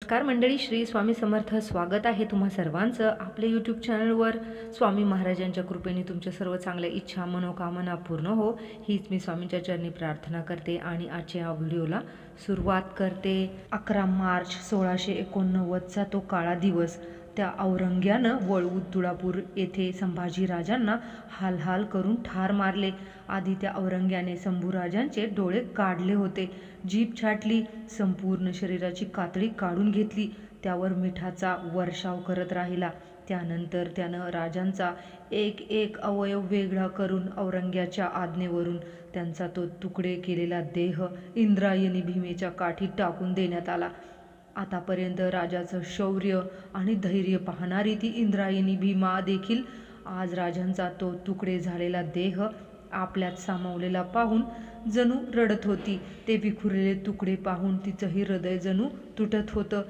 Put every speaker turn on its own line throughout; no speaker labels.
नमस्कार मंडळी, श्री स्वामी समर्थ. स्वागत आहे तुम्हा सर्वांचं आपल्या यूट्यूब चॅनलवर. स्वामी महाराजांच्या कृपेने तुमच्या सर्व चांगल्या इच्छा मनोकामना पूर्ण हो, हीच मी स्वामींच्या चरणी प्रार्थना करते आणि आजच्या या व्हिडिओला सुरुवात करते. 11 मार्च 1689चा तो काळा दिवस. त्या औरंग्यानं वळवूद तुळापूर येथे संभाजीराजांना हाल करून ठार मारले. आधी त्या औरंग्याने शंभूराजांचे डोळे काढले होते, जीभ छाटली, संपूर्ण शरीराची कातडी काढून घेतली, त्यावर मिठाचा वर्षाव करत राहिला. त्यानंतर त्यानं राजांचा एक एक अवयव वेगळा करून औरंग्याच्या आज्ञेवरून त्यांचा तो तुकडे केलेला देह इंद्रायणी भीमेच्या काठी टाकून देण्यात आला. आतापर्यंत राजाचं शौर्य आणि धैर्य पाहणारी ती इंद्रायणी भीमा देखील आज राजांचा तो तुकडे झालेला देह आपल्यात सामावलेला पाहून जणू रडत होती. ते विखुरलेले तुकडे पाहून तिचंही हृदय जणू तुटत होतं.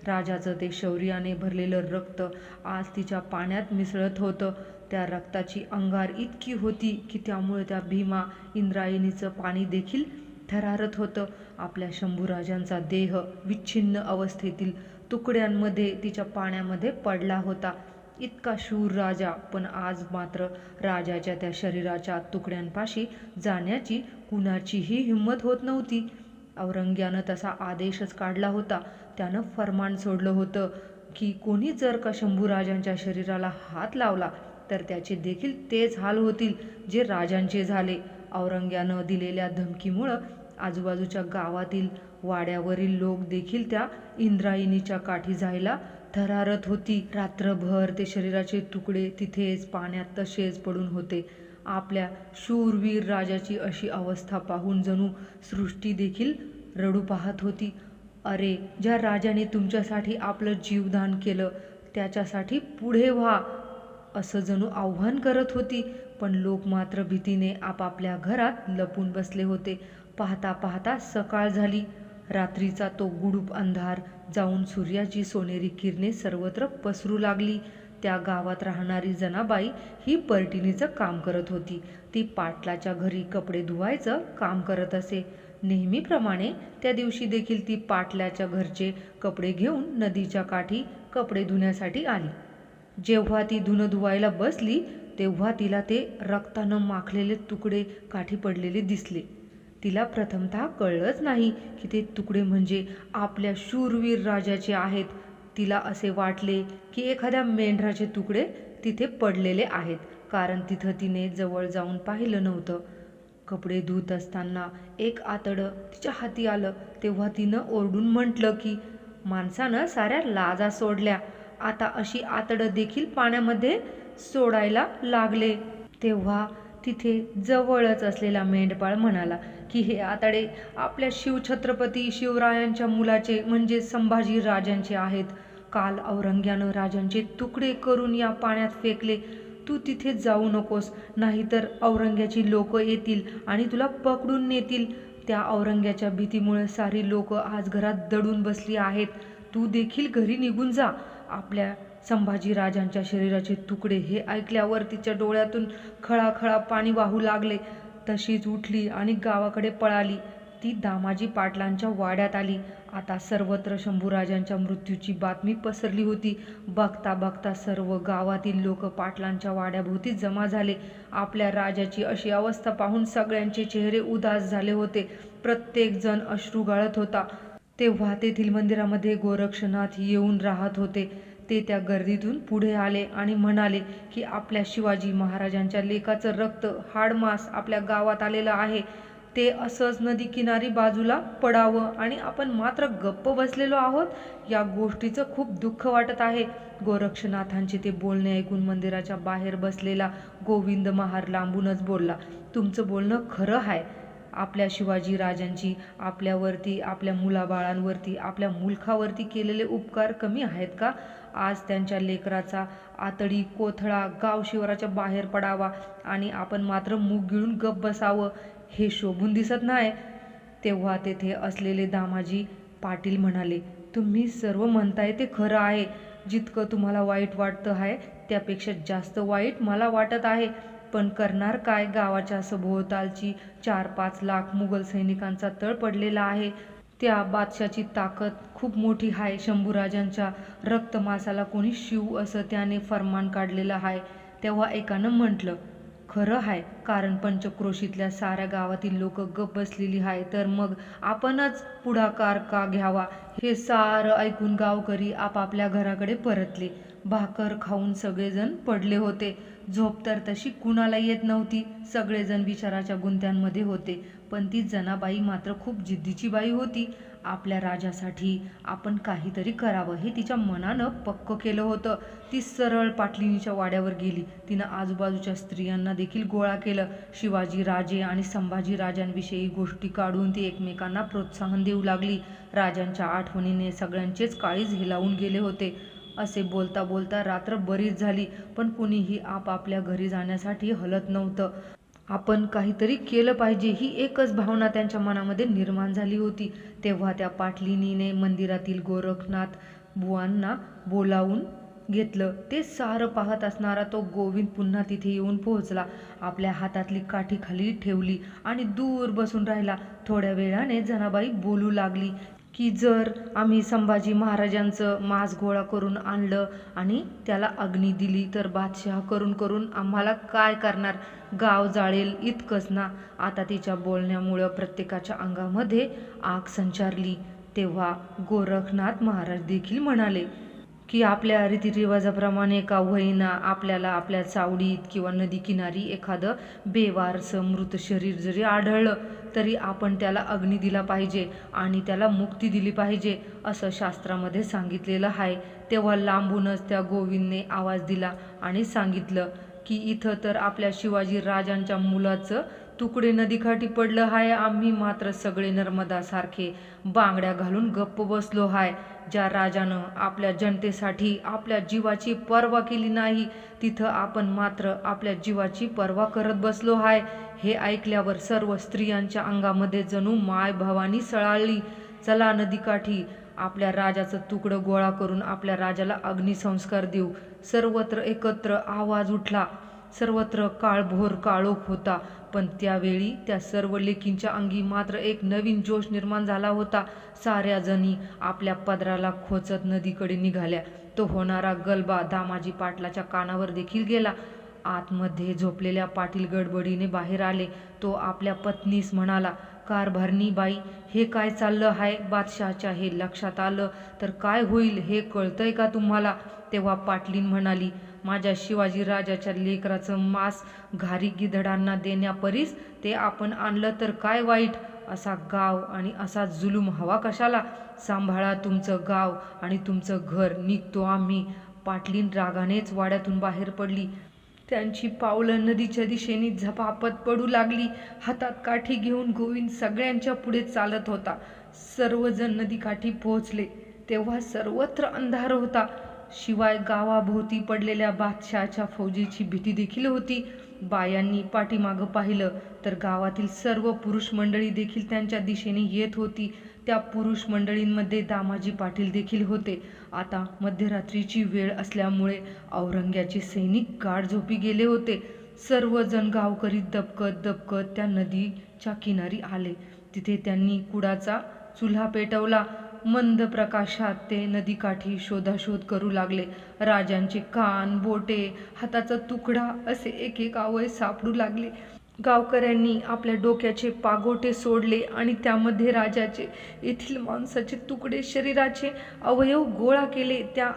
राजाचं ते शौर्याने भरलेलं रक्त आज तिच्या पाण्यात मिसळत होतं. त्या रक्ताची अंगार इतकी होती की त्यामुळे त्या भीमा इंद्रायणीचं पाणी देखील थरारत होतं. आपल्या शंभूराजांचा देह विच्छिन्न अवस्थेतील तुकड्यांमध्ये तिच्या पाण्यामध्ये पडला होता. इतका शूर राजा, पण आज मात्र राजाच्या त्या शरीराच्या तुकड्यांपाशी जाण्याची कुणाचीही हिंमत होत नव्हती. औरंग्यानं तसा आदेशच काढला होता. त्यानं फरमान सोडलं होतं की कोणी जर का शंभूराजांच्या शरीराला हात लावला तर त्याचे देखील तेच हाल होतील जे राजांचे झाले. औरंग्यानं दिलेल्या धमकीमुळं आजूबाजूच्या गावातील वाड्यावरील लोक देखील त्या इंद्रायणीच्या काठी जायला थरारत होती. रात्रभर ते शरीराचे तुकडे तिथेच पाण्यात तसेच पडून होते. आपल्या शूरवीर राजाची अशी अवस्था पाहून जणू सृष्टी देखील रडू पाहत होती. अरे, ज्या राजाने तुमच्यासाठी आपलं जीवदान केलं त्याच्यासाठी पुढे व्हा, असं जणू आव्हान करत होती. पण लोक मात्र भीतीने आपापल्या घरात लपून बसले होते. पाहता पाहता सकाळ झाली. रात्रीचा तो गुडूप अंधार जाऊन सूर्याची सोनेरी किरणे सर्वत्र पसरू लागली. त्या गावात राहणारी जनाबाई ही परटिणीचं काम करत होती. ती पाटलाच्या घरी कपडे धुवायचं काम करत असे. नेहमीप्रमाणे त्या दिवशी देखील ती पाटलाच्या घरचे कपडे घेऊन नदीच्या काठी कपडे धुण्यासाठी आली. जेव्हा ती धुणं धुवायला बसली तेव्हा तिला ते रक्तानं माखलेले तुकडे काठी पडलेले दिसले. तिला प्रथमतः कळलंच नाही की ते तुकडे म्हणजे आपल्या शूरवीर राजाचे आहेत. तिला असे वाटले की एखाद्या मेंढराचे तुकडे तिथे पडलेले आहेत, कारण तिथं तिने जवळ जाऊन पाहिलं नव्हतं. कपडे धुत असताना एक आतडं तिच्या हाती आलं तेव्हा तिनं ओरडून म्हटलं की माणसानं साऱ्या लाजा सोडल्या, आता अशी आतडं देखील पाण्यामध्ये सोडायला लागले. तेव्हा तिथे जवळच असलेला मेंढपाळ म्हणाला की हे आतडे आपल्या शिवछत्रपती शिवरायांच्या मुलाचे म्हणजे संभाजी राजांचे आहेत. काल औरंग्यानं राजांचे तुकडे करून या पाण्यात फेकले. तू तिथे जाऊ नकोस, नाहीतर औरंग्याची लोक येतील आणि तुला पकडून नेतील. त्या औरंग्याच्या भीतीमुळे सारी लोक आज घरात दडून बसली आहेत. तू देखील घरी निघून जा. आपल्या संभाजीराजांच्या शरीराचे तुकडे हे ऐकल्यावर तिच्या डोळ्यातून खळाखळा पाणी वाहू लागले. तशीच उठली आणि गावाकडे पळाली. ती दामाजी पाटलांच्या वाड्यात आली. आता सर्वत्र शंभूराजांच्या मृत्यूची बातमी पसरली होती. बघता बघता सर्व गावातील लोक पाटलांच्या वाड्याभोवती जमा झाले. आपल्या राजाची अशी अवस्था पाहून सगळ्यांचे चेहरे उदास झाले होते. प्रत्येक जण अश्रू गाळत होता. तेव्हा तेथील मंदिरामध्ये गोरक्षनाथ येऊन राहत होते. ते त्या गर्दीतून पुढे आले आणि म्हणाले की आपल्या शिवाजी महाराजांच्या लेकाचं रक्त हाडमास आपल्या गावात आलेलं आहे. ते असंच नदी किनारी बाजूला पडावं आणि आपण मात्र गप्प बसलेलो आहोत. या गोष्टीचं खूप दुःख वाटत आहे. गोरक्षनाथांचे ते बोलणे ऐकून मंदिराच्या बाहेर बसलेला गोविंद महार लांबूनच बोलला, तुमचं बोलणं खरं आहे. आपल्या शिवाजी राजांची आपल्यावरती, आपल्या मुलाबाळांवरती, आपल्या मुलखावरती केलेले उपकार कमी आहेत का? आज त्यांच्या लेकराचा आतडी कोथळा गाव शिवाराच्या बाहेर पडावा आणि आपण मात्र मूग गिळून गप बसावं, हे शोभून दिसत नाही. तेव्हा तेथे असलेले दामाजी पाटील म्हणाले, तुम्ही सर्व म्हणताय ते खरं आहे. जितकं तुम्हाला वाईट वाटतं आहे त्यापेक्षा जास्त वाईट मला वाटत आहे. पण करणार काय? गावाच्या सभोवतालची 4-5 लाख मुघल सैनिकांचा तळ पडलेला आहे. त्या बादशाची ताकद खूप मोठी आहे. शंभूराजांच्या रक्तमासाला कोणी शिव असं त्याने फरमान काढलेलं आहे. तेव्हा एकानं म्हटलं, खरं आहे, कारण पंचक्रोशीतल्या साऱ्या गावातील लोक गप्प बसलेली आहे, तर मग आपणच पुढाकार का घ्यावा. हे सारं ऐकून गावकरी आपापल्या घराकडे परतले. भाकर खाऊन सगळेजण पडले होते. झोप तर तशी कुणाला येत नव्हती. सगळेजण विचाराच्या गुंत्यांमध्ये होते. पण ती जनाबाई मात्र खूप जिद्दीची बाई होती. आपल्या राजासाठी आपण काहीतरी करावं हे तिच्या मनानं पक्क केलं होतं. ती सरळ पाटलिनीच्या वाड्यावर गेली. तिनं आजूबाजूच्या स्त्रियांना देखील गोळा केलं. शिवाजी राजे आणि संभाजी राजांविषयी गोष्टी काढून ती एकमेकांना प्रोत्साहन देऊ लागली. राजांच्या आठवणीने सगळ्यांचेच काळीज हेलावून गेले होते. असे बोलता बोलता रात्र बरीच झाली, पण कुणीही आपापल्या घरी जाण्यासाठी हलत नव्हतं. आपण काहीतरी केलं पाहिजे ही एकच भावना त्यांच्या मनामध्ये निर्माण झाली होती. तेव्हा त्या पाटलिनीने मंदिरातील गोरखनाथ बुवांना बोलावून घेतलं. ते सारं पाहत असणारा तो गोविंद पुन्हा तिथे येऊन पोहोचला. आपल्या हातातली काठी खाली ठेवली आणि दूर बसून राहिला. थोड्या वेळाने जनाबाई बोलू लागली की जर आम्ही संभाजी महाराजांचं मांस गोळा करून आणलं आणि त्याला अग्नी दिली तर बादशाह करून करून आम्हाला काय करणार, गाव जाळेल इतकंच ना. आता तिच्या बोलण्यामुळं प्रत्येकाच्या अंगामध्ये आग संचारली. तेव्हा गोरखनाथ महाराज देखील म्हणाले की आपल्या रीतिरिवाजाप्रमाणे का होईना आपल्याला आपल्या चावडीत किंवा नदी किनारी एखादं बेवारसं मृत शरीर जरी आढळलं तरी आपण त्याला अग्नी दिला पाहिजे आणि त्याला मुक्ती दिली पाहिजे असं शास्त्रामध्ये सांगितलेलं आहे. तेव्हा लांबूनच त्या गोविंदने आवाज दिला आणि सांगितलं की इथं तर आपल्या शिवाजी राजांच्या मुलाचं तुकडे नदीकाठी पडलं आहे. आम्ही मात्र सगळे नर्मदासारखे बांगड्या घालून गप्प बसलो आहे. ज्या राजानं आपल्या जनतेसाठी आपल्या जीवाची पर्वा केली नाही तिथं आपण मात्र आपल्या जीवाची पर्वा करत बसलो आहे. हे ऐकल्यावर सर्व स्त्रियांच्या अंगामध्ये जणू माय भवानी सळाळली. चला नदीकाठी आपल्या राजाचं तुकडं गोळा करून आपल्या राजाला अग्निसंस्कार देऊ. सर्वत्र एकत्र आवाज उठला. सर्वत्र काळभोर काळोख होता. पण त्यावेळी त्या सर्व लेकींच्या अंगी मात्र एक नवीन जोश निर्माण झाला होता. साऱ्या जणी आपल्या पदराला खोचत नदीकडे निघाल्या. तो होणारा गलबा दामाजी पाटलाच्या कानावर देखील गेला. आतमध्ये झोपलेल्या पाटील गडबडीने बाहेर आले. तो आपल्या पत्नीस म्हणाला, कारभारणी बाई, हे काय चाललं आहे? बादशाहच्या हे लक्षात आलं तर काय होईल हे कळतंय का तुम्हाला? तेव्हा पाटलीन म्हणाली, माझ्या शिवाजी राजाच्या लेकराचं मांस घारी गिधडांना देण्यापरीस ते आपण आणलं तर काय वाईट? असा गाव आणि असा जुलूम हवा कशाला? सांभाळा तुमचं गाव आणि तुमचं घर, निघतो आम्ही. पाटलीन रागानेच वाड्यातून बाहेर पडली. त्यांची पावलं नदीच्या दिशेने झपापत पडू लागली. हातात काठी घेऊन गोविंद सगळ्यांच्या पुढे चालत होता. सर्वजण नदीकाठी पोहोचले तेव्हा सर्वत्र अंधार होता. शिवाय गावाभोवती पडलेल्या बादशाहच्या फौजेची भीती देखील होती. बायांनी पाठीमागं पाहिलं तर गावातील सर्व पुरुष मंडळी देखील त्यांच्या दिशेने येत होती. त्या पुरुष मंडळींमध्ये दामाजी पाटील देखील होते. आता मध्यरात्रीची वेळ असल्यामुळे औरंग्याचे सैनिक गाढ झोपी गेले होते. सर्वजण गावकरी दबकत दबकत त्या नदीच्या किनारी आले. तिथे त्यांनी कुडाचा चुल्हा पेटवला. मंद प्रकाशात ते नदीकाठी शोधाशोध करू लागले. राजांचे कान, बोटे, हाताचा तुकडा असे एक एक अवयव सापडू लागले. गावकऱ्यांनी आपल्या डोक्याचे पागोटे सोडले आणि त्यामध्ये राजाचे, येथील मांसाचे तुकडे, शरीराचे अवयव गोळा केले. त्या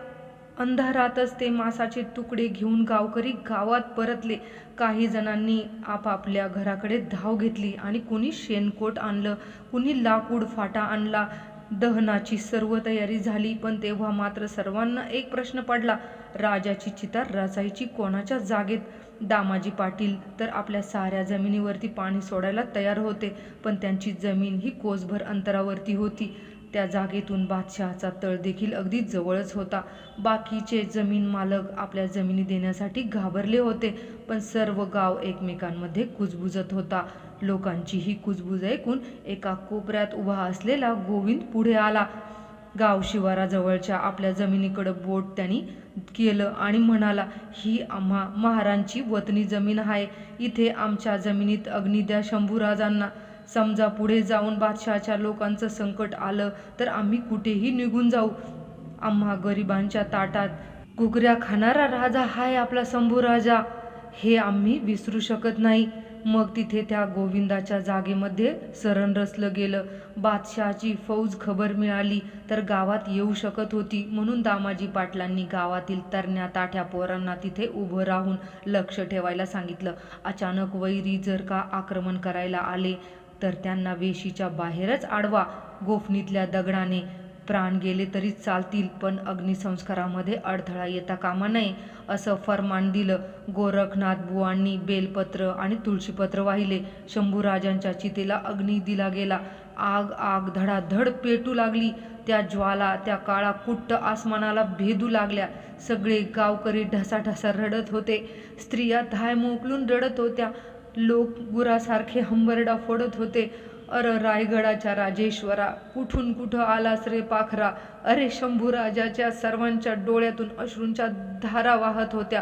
अंधारातच ते मांसाचे तुकडे घेऊन गावकरी गावात परतले. काही जणांनी आपापल्या घराकडे धाव घेतली आणि कुणी शेणकोट आणलं, कुणी लाकूड फाटा आणला. दहनाची सर्व तयारी झाली. पण तेव्हा मात्र सर्वांना एक प्रश्न पडला, राजाची चिता रचायची कोणाच्या जागेत? दामाजी पाटील तर आपल्या साऱ्या जमिनीवरती पाणी सोडायला तयार होते, पण त्यांची जमीन ही कोसभर अंतरावरती होती. त्या जागेतून बादशहाचा तळ देखील अगदी जवळच होता. बाकीचे जमीन मालक आपल्या जमिनी देण्यासाठी घाबरले होते. पण सर्व गाव एकमेकांमध्ये कुजबुजत होता. लोकांची ही कुजबूज ऐकून एका कोपऱ्यात उभा असलेला गोविंद पुढे आला. गाव शिवाराजवळच्या आपल्या जमिनीकडे बोट त्यांनी केलं आणि म्हणाला, ही आम्हा महारांची वतनी जमीन आहे. इथे आमच्या जमिनीत अग्नी द्या शंभूराजांना. समजा पुढे जाऊन बादशहाच्या लोकांचं संकट आलं तर आम्ही कुठेही निघून जाऊ. आम्हा गरिबांच्या ताटात घुगऱ्या खाणारा राजा हाय आपला शंभू राजा, हे आम्ही विसरू शकत नाही. मग तिथे त्या गोविंदाच्या जागेमध्ये सरण रचलं गेलं. बादशहाची फौज खबर मिळाली तर गावात येऊ शकत होती, म्हणून दामाजी पाटलांनी गावातील तरण्या ताठ्या पोरांना तिथे उभं राहून लक्ष ठेवायला सांगितलं. अचानक वैरी जर का आक्रमण करायला आले तर त्यांना वेशीच्या बाहेरच अडवा. गोफणीतल्या दगडाने प्राण गेले तरी चालतील, पण अग्निसंस्कारामध्ये अडथळा येता कामा नये, असं फरमान दिलं. गोरखनाथ बुवांनी बेलपत्र आणि तुळशीपत्र वाहिले. शंभूराजांच्या चितेला अग्नी दिला गेला. आग आग धडाधड पेटू लागली. त्या ज्वाला त्या काळा कुट्ट आसमानाला भेदू लागल्या. सगळे गावकरी ढसाढसा रडत होते. स्त्रिया धाय मोकलून रडत होत्या. लोक गुरासारखे हंबरडा फोडत होते. अर रायगडाच्या राजेश्वरा, कुठून कुठं आलास रे पाखरा. अरे शंभूराजाच्या सर्वांच्या डोळ्यातून अश्रूंच्या धारा वाहत होत्या.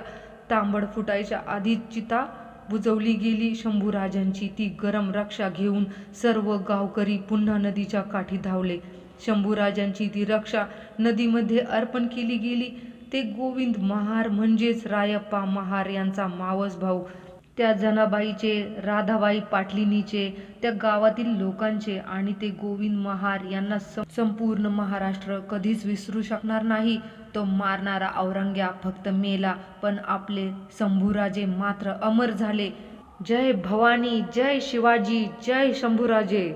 तांबड फुटायच्या आधीच चिता बुजवली गेली. शंभूराजांची ती गरम रक्षा घेऊन सर्व गावकरी पुन्हा नदीच्या काठी धावले. शंभूराजांची ती रक्षा नदीमध्ये अर्पण केली गेली. ते गोविंद महार म्हणजेच रायप्पा महार यांचा मावस भाऊ, त्या जनाबाईचे, राधाबाई पाटलिनीचे, त्या गावातील लोकांचे आणि ते गोविंद महार यांना संपूर्ण महाराष्ट्र कधीच विसरू शकणार नाही. तो मारणारा औरंग्या फक्त मेला, पण आपले शंभूराजे मात्र अमर झाले. जय भवानी, जय शिवाजी, जय शंभूराजे.